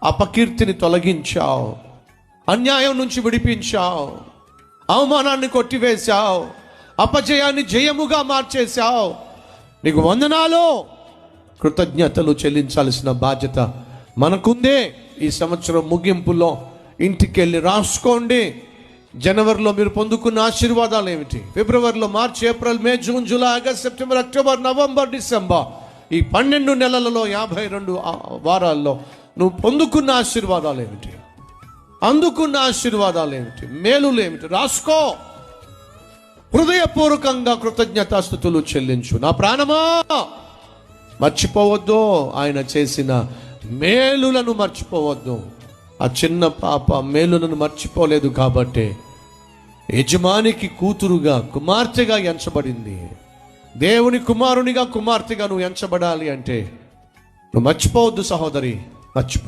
అపకీర్తిని తొలగించావు, అన్యాయం నుంచి విడిపించావు, అవమానాన్ని కొట్టివేశావు, అపజయాన్ని జయముగా మార్చేశావు. నీకు వందనాలు. కృతజ్ఞతలు చెల్లించాల్సిన బాధ్యత మనకుందే. ఈ సంవత్సరం ముగింపులో ఇంటికి వెళ్ళి రాసుకోండి. జనవరిలో మీరు పొందుకున్న ఆశీర్వాదాలు ఏమిటి, ఫిబ్రవరిలో, March, April, May, June, July, August, September, October, November, December, ఈ 12 నెలలలో 52 వారాల్లో నువ్వు పొందుకున్న ఆశీర్వాదాలు ఏమిటి, అందుకున్న ఆశీర్వాదాలు ఏమిటి, మేలులు ఏమిటి రాసుకో. హృదయపూర్వకంగా కృతజ్ఞతాస్తుతులు చెల్లించు. నా ప్రాణమా మర్చిపోవద్దు, ఆయన చేసిన మేలులను మర్చిపోవద్దు. ఆ చిన్న పాప మేలులను మర్చిపోలేదు కాబట్టి యజమానికి కూతురుగా, కుమార్తెగా ఎంచబడింది. దేవుని కుమారునిగా, కుమార్తెగా నువ్వు ఎంచబడాలి అంటే నువ్వు మర్చిపోవద్దు సహోదరి, మర్చిపో.